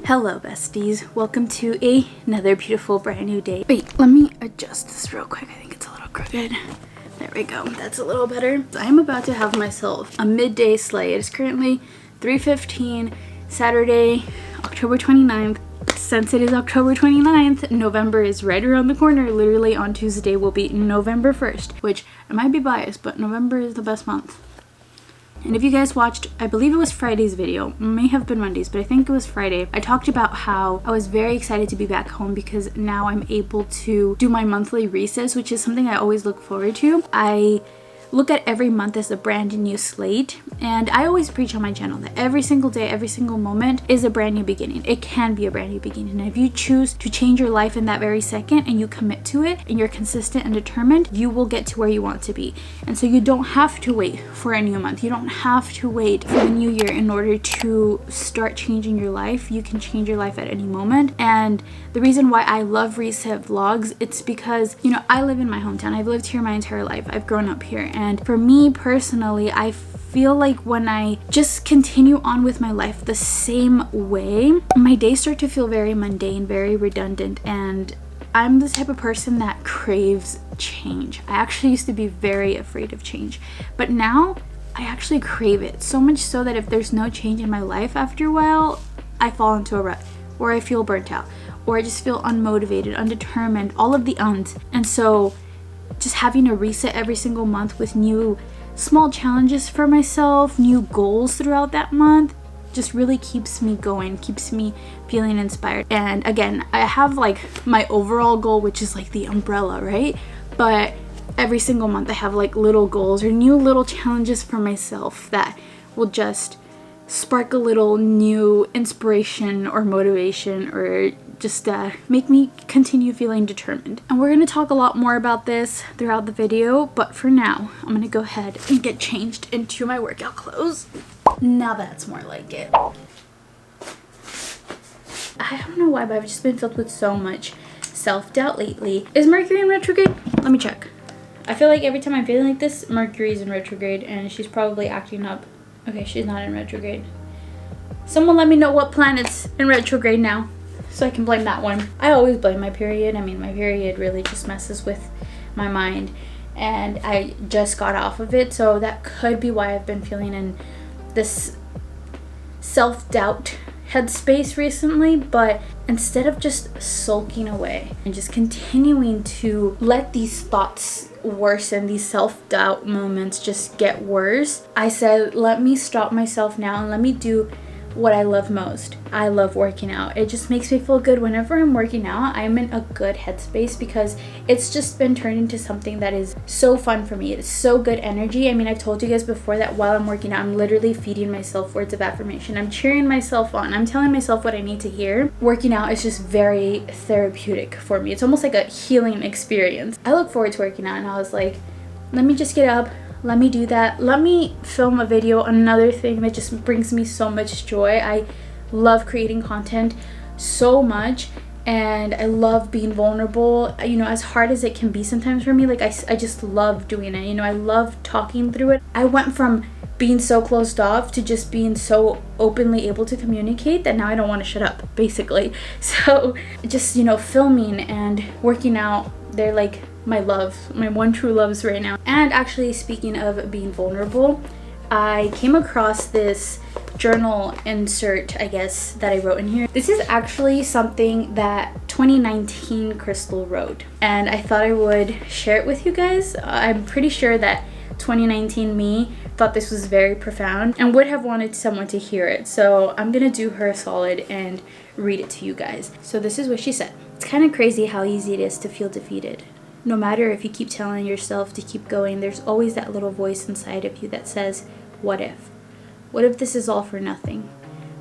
Hello besties, welcome to another beautiful brand new day. Wait, let me adjust this real quick. I think it's a little crooked. There we go, that's a little better. I am about to have myself a midday slay. It is currently 3:15, Saturday, October 29th. Since it is October 29th, November is right around the corner. Literally on Tuesday will be November 1st, which I might be biased, but November is the best month. And if you guys watched, I believe it was Friday's video, may have been Monday's, but I think it was Friday. I talked about how I was very excited to be back home because now I'm able to do my monthly recess, which is something I always look forward to. I look at every month as a brand new slate, and I always preach on my channel that every single day, every single moment is a brand new beginning. It can be a brand new beginning, and if you choose to change your life in that very second and you commit to it and you're consistent and determined, you will get to where you want to be. And so you don't have to wait for a new month. You don't have to wait for the new year in order to start changing your life. You can change your life at any moment. And the reason why I love reset vlogs, it's because, you know, I live in my hometown. I've lived here my entire life. I've grown up here. And for me personally, I feel like when I just continue on with my life the same way, my days start to feel very mundane, very redundant, and I'm the type of person that craves change. I actually used to be very afraid of change, but now I actually crave it. So much so that if there's no change in my life after a while, I fall into a rut, or I feel burnt out, or I just feel unmotivated, undetermined, all of the uns. And so just having a reset every single month with new small challenges for myself, new goals throughout that month, just really keeps me going, keeps me feeling inspired. And again, I have like my overall goal, which is like the umbrella, right? But every single month I have like little goals or new little challenges for myself that will just spark a little new inspiration or motivation, or just make me continue feeling determined. And we're going to talk a lot more about this throughout the video, but for now I'm going to go ahead and get changed into my workout clothes. Now that's more like it. I don't know why, but I've just been filled with so much self-doubt lately. Is Mercury in retrograde? Let me check. I feel like every time I'm feeling like this, Mercury's in retrograde and she's probably acting up. Okay, she's not in retrograde. Someone let me know what planet's in retrograde now, so I can blame that one. I always blame my period. I mean, my period really just messes with my mind, and I just got off of it, so that could be why I've been feeling in this self-doubt headspace recently. But instead of just sulking away and just continuing to let these thoughts worsen, these self-doubt moments just get worse, I said, let me stop myself now and let me do what I love most. I love working out. It just makes me feel good whenever I'm working out. I'm in a good headspace because it's just been turned into something that is so fun for me. It's so good energy. I mean, I've told you guys before that while I'm working out, I'm literally feeding myself words of affirmation. I'm cheering myself on. I'm telling myself what I need to hear. Working out is just very therapeutic for me. It's almost like a healing experience. I look forward to working out, and I was like, let me just get up. Let me do that. Let me film a video. Another thing that just brings me so much joy. I love creating content so much, and I love being vulnerable. You know, as hard as it can be sometimes for me, like I just love doing it. You know, I love talking through it. I went from being so closed off to just being so openly able to communicate that now I don't want to shut up, basically. So just, you know, filming and working out, they're like my love, my one true loves right now. And actually, speaking of being vulnerable, I came across this journal insert, I guess, that I wrote in here. This is actually something that 2019 Crystal wrote, and I thought I would share it with you guys. I'm pretty sure that 2019 me thought this was very profound and would have wanted someone to hear it. So I'm gonna do her a solid and read it to you guys. So this is what she said. It's kind of crazy how easy it is to feel defeated. No matter if you keep telling yourself to keep going, there's always that little voice inside of you that says, what if? What if this is all for nothing?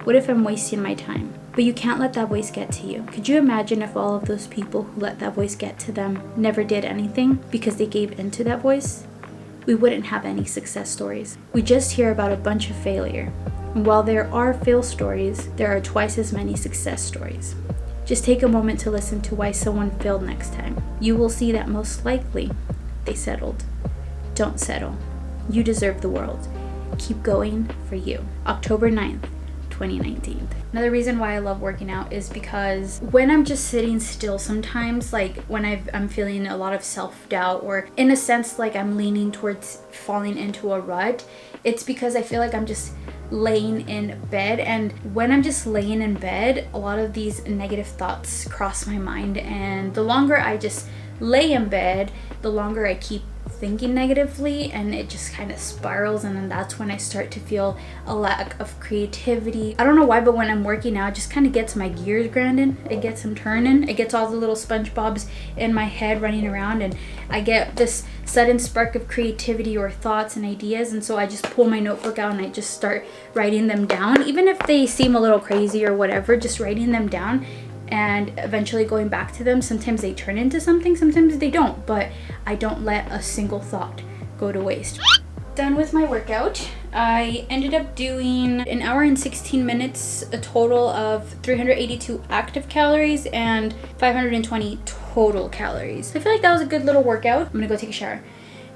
What if I'm wasting my time? But you can't let that voice get to you. Could you imagine if all of those people who let that voice get to them never did anything because they gave in to that voice? We wouldn't have any success stories. We just hear about a bunch of failure. And while there are fail stories, there are twice as many success stories. Just take a moment to listen to why someone failed next time. You will see that most likely they settled. Don't settle. You deserve the world. Keep going for you. October 9th, 2019. Another reason why I love working out is because when I'm just sitting still sometimes, like when I'm feeling a lot of self-doubt, or in a sense like I'm leaning towards falling into a rut, it's because I feel like I'm just laying in bed. And when I'm just laying in bed, a lot of these negative thoughts cross my mind, and the longer I just lay in bed, the longer I keep thinking negatively, and it just kind of spirals, and then that's when I start to feel a lack of creativity. I don't know why, but when I'm working out, it just kind of gets my gears grinding, it gets them turning, it gets all the little SpongeBobs in my head running around, and I get this sudden spark of creativity or thoughts and ideas. And so I just pull my notebook out and I just start writing them down, even if they seem a little crazy or whatever, just writing them down and eventually going back to them. Sometimes they turn into something, sometimes they don't, but I don't let a single thought go to waste. Done with my workout. I ended up doing 1 hour and 16 minutes, a total of 382 active calories and 520 total calories. I feel like that was a good little workout. I'm gonna go take a shower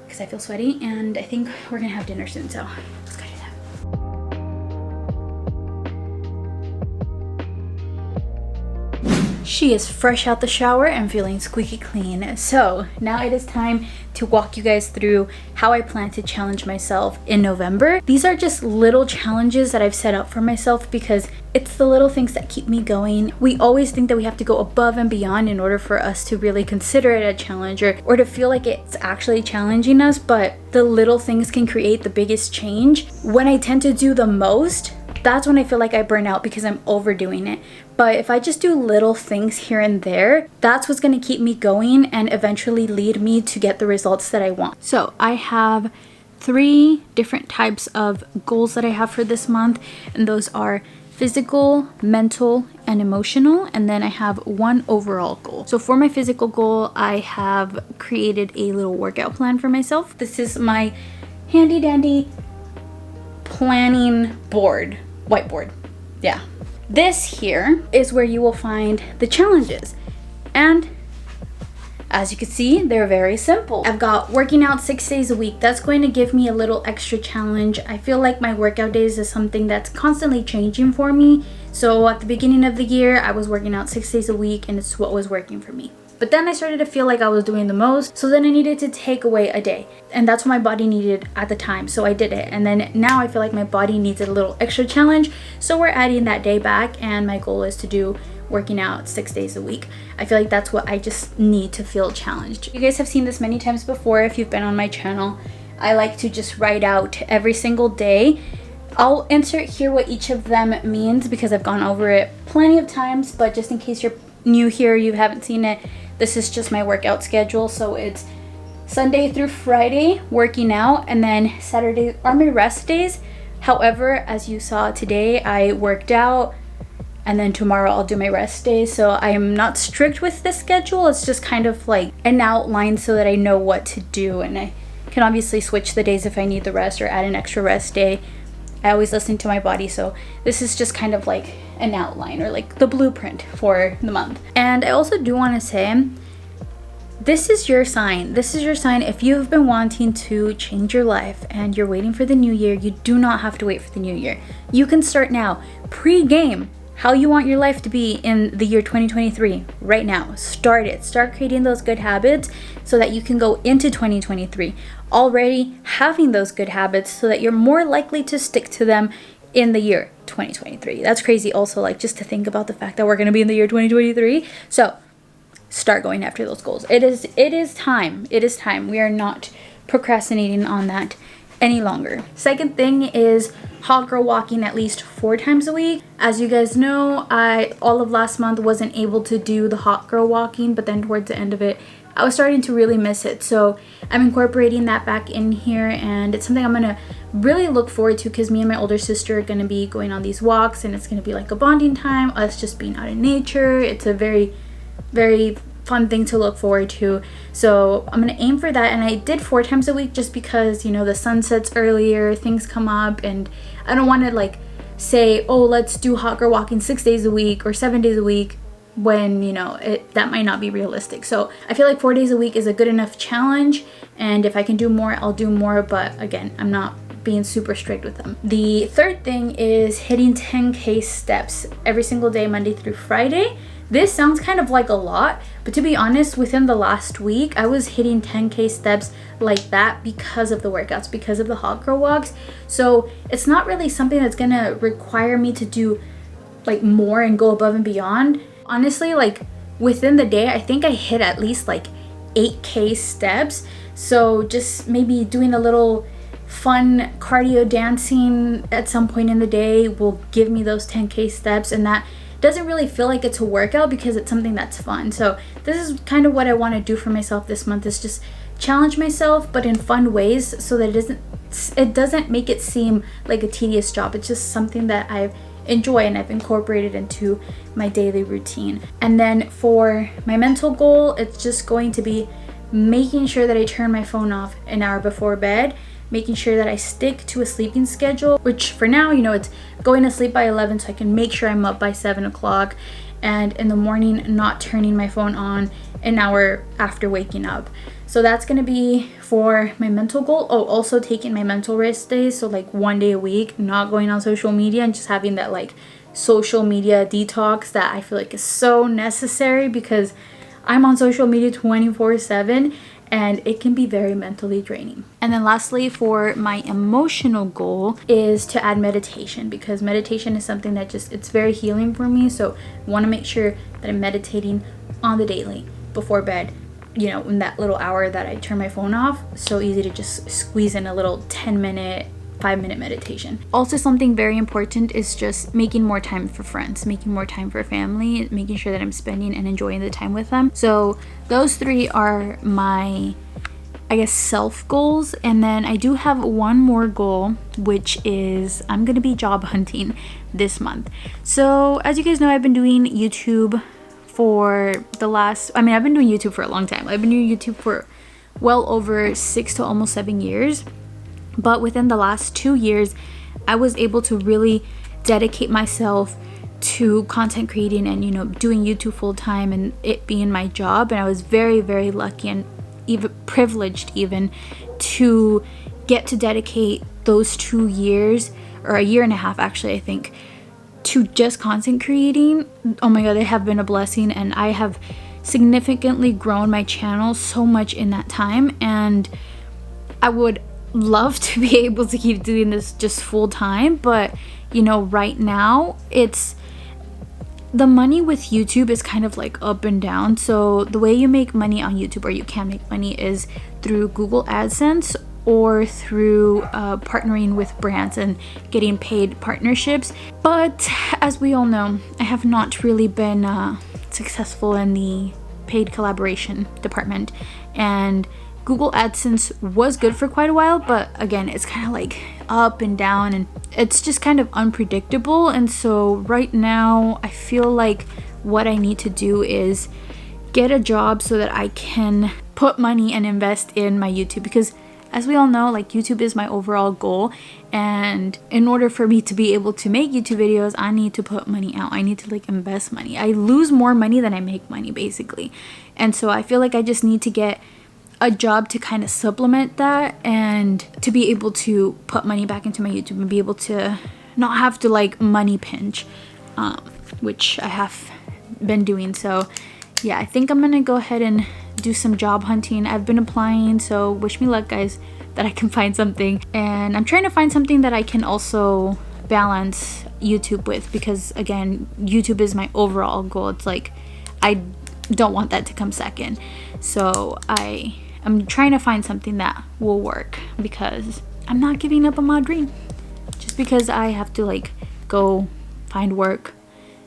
because I feel sweaty, and I think we're gonna have dinner soon, so let's go do that. She is fresh out the shower and feeling squeaky clean. So now it is time to walk you guys through how I plan to challenge myself in November. These are just little challenges that I've set up for myself because it's the little things that keep me going. We always think that we have to go above and beyond in order for us to really consider it a challenge, or to feel like it's actually challenging us, but the little things can create the biggest change. When I tend to do the most, that's when I feel like I burn out because I'm overdoing it. But if I just do little things here and there, that's what's going to keep me going and eventually lead me to get the results that I want. So I have 3 different types of goals that I have for this month, and those are physical, mental, and emotional. And then I have 1 overall goal. So for my physical goal, I have created a little workout plan for myself. This is my handy dandy planning board, whiteboard. Yeah. This here is where you will find the challenges. And as you can see, they're very simple. I've got working out 6 days a week. That's going to give me a little extra challenge. I feel like my workout days is something that's constantly changing for me. So at the beginning of the year, I was working out 6 days a week, and it's what was working for me. But then I started to feel like I was doing the most, so then I needed to take away a day. And that's what my body needed at the time, so I did it. And then now I feel like my body needs a little extra challenge, so we're adding that day back, and my goal is to do working out 6 days a week. I feel like that's what I just need to feel challenged. You guys have seen this many times before if you've been on my channel. I like to just write out every single day. I'll insert here what each of them means because I've gone over it plenty of times, but just in case you're new here, you haven't seen it, this is just my workout schedule. So it's Sunday through Friday working out, and then Saturday are my rest days. However, as you saw today, I worked out, and then tomorrow I'll do my rest days. So I am not strict with this schedule. It's just kind of like an outline so that I know what to do, and I can obviously switch the days if I need the rest or add an extra rest day. I always listen to my body, so this is just kind of like an outline or like the blueprint for the month. And I also do want to say, this is your sign. This is your sign. If you've been wanting to change your life and you're waiting for the new year, you do not have to wait for the new year. You can start now. Pre-game how you want your life to be in the year 2023 right now. Start it. Start creating those good habits so that you can go into 2023 already having those good habits, so that you're more likely to stick to them in the year 2023. That's crazy also, like, just to think about the fact that we're going to be in the year 2023. So start going after those goals. It is time. It is time. We are not procrastinating on that any longer. Second thing is hot girl walking at least 4 times a week. As you guys know, I all of last month wasn't able to do the hot girl walking, but then towards the end of it, I was starting to really miss it. So I'm incorporating that back in here, and it's something I'm gonna really look forward to because me and my older sister are gonna be going on these walks, and it's gonna be like a bonding time, us just being out in nature. It's a very, very fun thing to look forward to. So I'm gonna aim for that, and I did 4 times a week just because, you know, the sun sets earlier, things come up, and I don't want to like say, oh, let's do hot girl walking 6 days a week or 7 days a week, when, you know, that might not be realistic. So I feel like 4 days a week is a good enough challenge, and if I can do more, I'll do more. But again, I'm not being super strict with them. The third thing is hitting 10K steps every single day, Monday through Friday. This sounds kind of like a lot, but to be honest, within the last week, I was hitting 10K steps like that because of the workouts, because of the hot girl walks. So it's not really something that's gonna require me to do like more and go above and beyond. Honestly, like within the day, I think I hit at least like 8K steps. So just maybe doing a little fun cardio dancing at some point in the day will give me those 10K steps, and that doesn't really feel like it's a workout because it's something that's fun. So this is kind of what I want to do for myself this month, is just challenge myself, but in fun ways, so that it doesn't make it seem like a tedious job. It's just something that I enjoy and I've incorporated into my daily routine. And then for my mental goal, it's just going to be making sure that I turn my phone off an hour before bed, making sure that I stick to a sleeping schedule, which for now, it's going to sleep by 11 so I can make sure I'm up by 7 o'clock, and in the morning not turning my phone on an hour after waking up. So that's going to be for my mental goal. Oh, also taking my mental rest days, so like 1 day a week, not going on social media, and just having that like social media detox that I feel like is so necessary, because I'm on social media 24/7 and it can be very mentally draining. And then lastly, for my emotional goal is to add meditation, because meditation is something that it's very healing for me. So I want to make sure that I'm meditating on the daily before bed, in that little hour that I turn my phone off. So easy to just squeeze in a little 10-minute, 5-minute meditation. Also, something very important is just making more time for friends, making more time for family, making sure that I'm spending and enjoying the time with them. So those 3 are my, I guess, self goals. And then I do have one more goal, which is I'm gonna be job hunting this month. So as you guys know, I've been doing YouTube for I've been doing YouTube for a long time. I've been doing YouTube for well over 6 to almost 7 years. But within the last 2 years, I was able to really dedicate myself to content creating and, doing YouTube full time and it being my job. And I was very, very lucky and even privileged even to get to dedicate those 2 years, or a year and a half actually, I think, to just content creating. Oh my God, they have been a blessing, and I have significantly grown my channel so much in that time. And I would love to be able to keep doing this just full time, but right now it's the money with YouTube is kind of like up and down. So the way you make money on YouTube, or you can make money, is through Google AdSense or through partnering with brands and getting paid partnerships. But as we all know, I have not really been successful in the paid collaboration department, and Google AdSense was good for quite a while, but again, it's kind of like up and down, and it's just kind of unpredictable. And so right now I feel like what I need to do is get a job so that I can put money and invest in my YouTube, because as we all know, like, YouTube is my overall goal, and in order for me to be able to make YouTube videos, I need to put money out. I need to like invest money. I lose more money than I make money basically. And so I feel like I just need to get a job to kind of supplement that, and to be able to put money back into my YouTube and be able to not have to like money pinch, which I have been doing. So yeah, I think I'm gonna go ahead and do some job hunting. I've been applying, so wish me luck, guys, that I can find something. And I'm trying to find something that I can also balance YouTube with, because again, YouTube is my overall goal. It's like I don't want that to come second. So I'm trying to find something that will work, because I'm not giving up on my dream. Just because I have to like go find work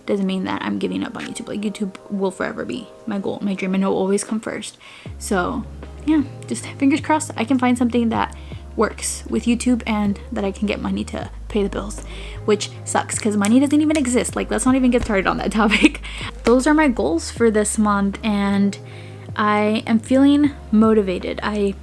doesn't mean that I'm giving up on YouTube. Like, YouTube will forever be my goal, my dream, and it will always come first. So yeah, just fingers crossed I can find something that works with YouTube and that I can get money to pay the bills, which sucks because money doesn't even exist. Like, let's not even get started on that topic. Those are my goals for this month, and I am feeling motivated. I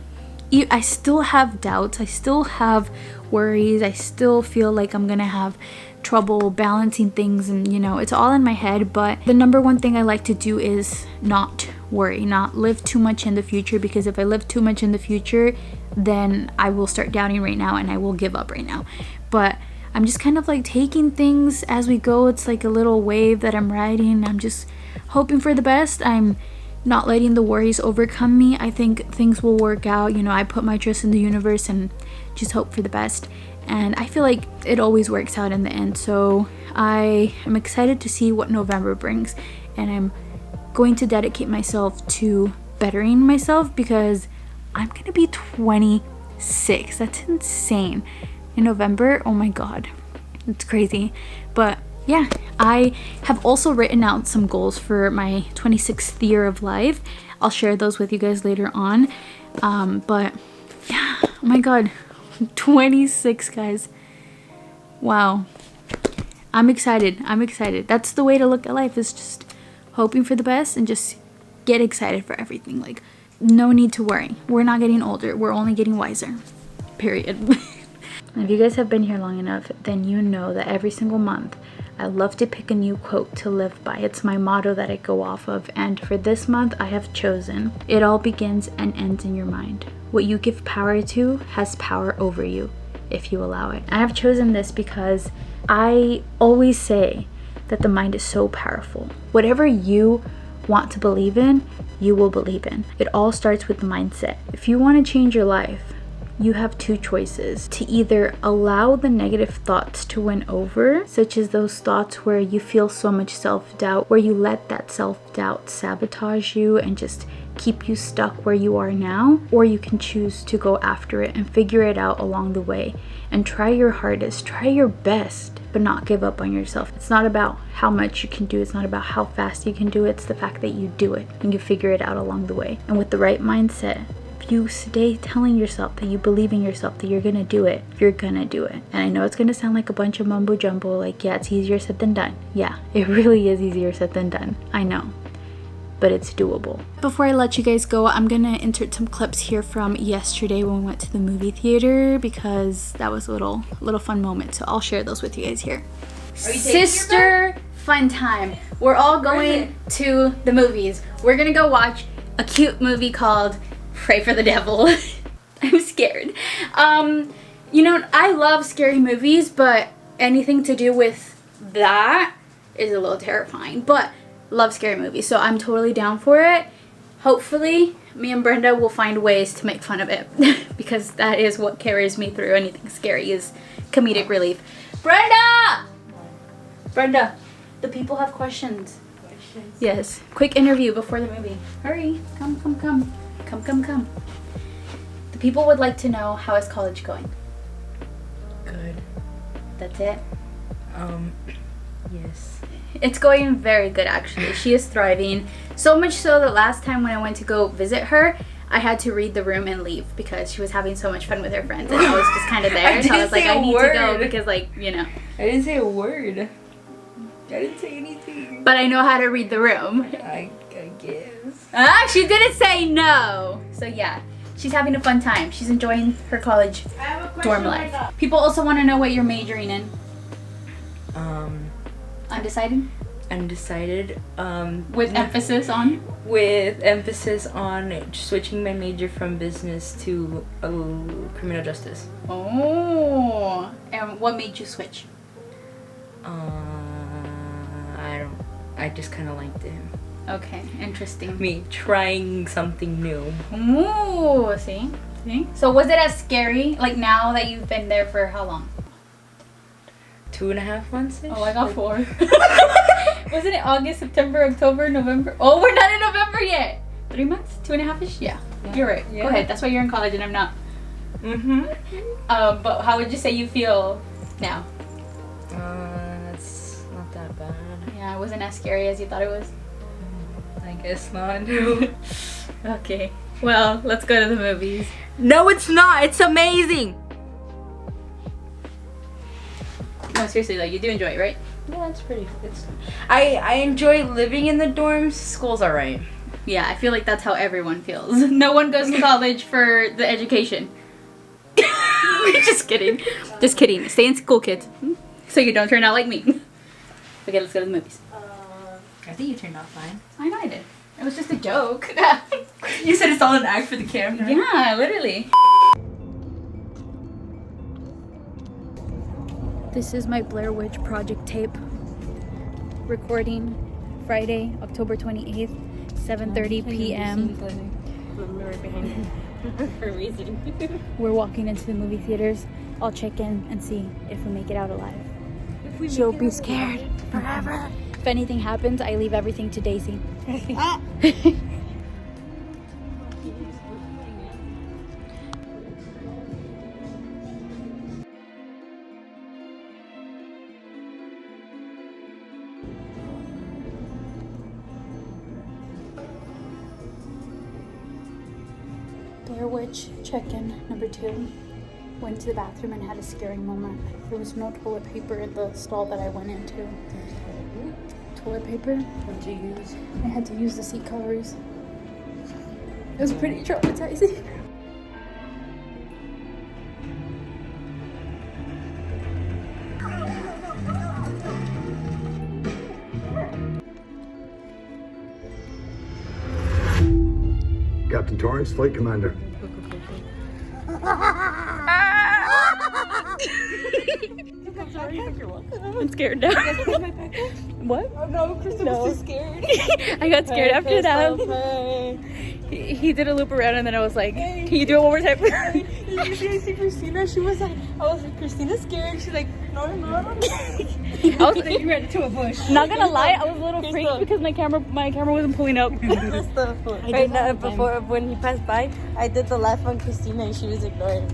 still have doubts, I still have worries, I still feel like I'm gonna have trouble balancing things, and it's all in my head. But the number one thing I like to do is not worry, not live too much in the future, because if I live too much in the future, then I will start doubting right now and I will give up right now. But I'm just kind of like taking things as we go. It's like a little wave that I'm riding. I'm just hoping for the best. I'm not letting the worries overcome me. I think things will work out. You know, I put my trust in the universe and just hope for the best. And I feel like it always works out in the end. So I am excited to see what November brings. And I'm going to dedicate myself to bettering myself because I'm going to be 26. That's insane. In November, oh my god, it's crazy. But yeah, I have also written out some goals for my 26th year of life. I'll share those with you guys later on. But yeah, oh my god, 26, guys. Wow. I'm excited. That's the way to look at life, is just hoping for the best and just get excited for everything. Like, no need to worry. We're not getting older. We're only getting wiser. Period. If you guys have been here long enough, then you know that every single month I love to pick a new quote to live by. It's my motto that I go off of, and for this month I have chosen, "It all begins and ends in your mind. What you give power to has power over you if you allow it." I have chosen this because I always say that the mind is so powerful. Whatever you want to believe in, you will believe in. It all starts with the mindset. If you want to change your life, you have two choices: to either allow the negative thoughts to win over, such as those thoughts where you feel so much self-doubt, where you let that self-doubt sabotage you and just keep you stuck where you are now, or you can choose to go after it and figure it out along the way and try your hardest, try your best, but not give up on yourself. It's not about how much you can do, it's not about how fast you can do it, it's the fact that you do it and you figure it out along the way. And with the right mindset, you stay telling yourself that you believe in yourself, that you're gonna do it, you're gonna do it. And I know it's gonna sound like a bunch of mumbo jumbo, like, yeah, it's easier said than done. Yeah, it really is easier said than done. I know, but it's doable. Before I let you guys go, I'm gonna insert some clips here from yesterday when we went to the movie theater, because that was a little fun moment. So I'll share those with you guys here. Sister fun time. We're all going to the movies. We're gonna go watch a cute movie called Pray for the Devil. I'm scared. You know, I love scary movies, but anything to do with that is a little terrifying. But love scary movies, so I'm totally down for it. Hopefully, me and Brenda will find ways to make fun of it because that is what carries me through anything scary, is comedic relief. Brenda! Brenda, the people have questions. Yes. Quick interview before the movie. Hurry. Come. The people would like to know, how is college going? Good. That's it? Yes. It's going very good, actually. She is thriving. So much so that last time when I went to go visit her, I had to read the room and leave because she was having so much fun with her friends and I was just kind of there. So I was like, I need to go because, like, you know. I didn't say a word. I didn't say anything. But I know how to read the room. I guess. She didn't say no. So yeah, she's having a fun time. She's enjoying her college dorm life. People also want to know what you're majoring in. Undecided? Undecided. With emphasis on? With emphasis on switching my major from business to criminal justice. Oh. And what made you switch? I just kind of liked him. Okay, interesting. Me trying something new. Ooh, see? So was it as scary, like, now that you've been there for how long? 2.5 months? Oh, I got 4. Wasn't it August, September, October, November? Oh, we're not in November yet. 3 months? 2.5-ish? Yeah. You're right. Yeah. Go ahead. That's why you're in college and I'm not. Mm-hmm. But how would you say you feel now? It's not that bad. Yeah, it wasn't as scary as you thought it was? I guess not. Okay. Well, let's go to the movies. No, it's not. It's amazing. No, seriously though, you do enjoy it, right? Yeah, it's pretty. I enjoy living in the dorms. School's alright. Yeah, I feel like that's how everyone feels. No one goes to college for the education. Just kidding. Just kidding. Stay in school, kids. So you don't turn out like me. Okay, let's go to the movies. I think you turned out fine. I know I did. It was just a joke. You said it's all an act for the camera. Yeah, literally. This is my Blair Witch Project tape. Recording Friday, October 28th, 7:30 p.m. I'm right behind you. For a reason. We're walking into the movie theaters. I'll check in and see if we make it out alive. She'll be scared forever. If anything happens, I leave everything to Daisy. Blair Witch check-in number 2. Went to the bathroom and had a scary moment. There was no toilet paper in the stall that I went into. Toilet paper? What did you use? I had to use the seat covers. It was pretty traumatizing. Captain Torrance, Flight Commander. I'm scared now. What? Oh no, Kristen was too scared. I got scared after that. He did a loop around and then I was like, can you do it one more time? Usually I see Christina, I was like, Christina's scared. She's like, no. I was like, You ran into a bush. not gonna lie, I was a little freaked because my camera wasn't pulling up. Right now, before when he passed by, I did the laugh on Christina and she was ignoring.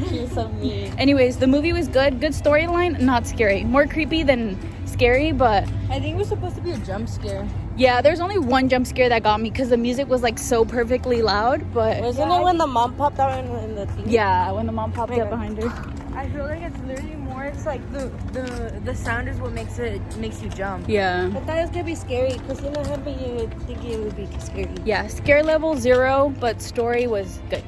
She was so mean. Anyways, the movie was good storyline, not scary. More creepy than scary, but I think it was supposed to be a jump scare. yeah, there's only one jump scare that got me because the music was like so perfectly loud, but Wasn't it when the mom popped out in the TV? yeah, when the mom popped up behind her. I feel like it's literally more. It's like the sound is what makes you jump. Yeah. I thought it was gonna be scary. Christina had me thinking it would be scary. Yeah, scare level 0, but story was good.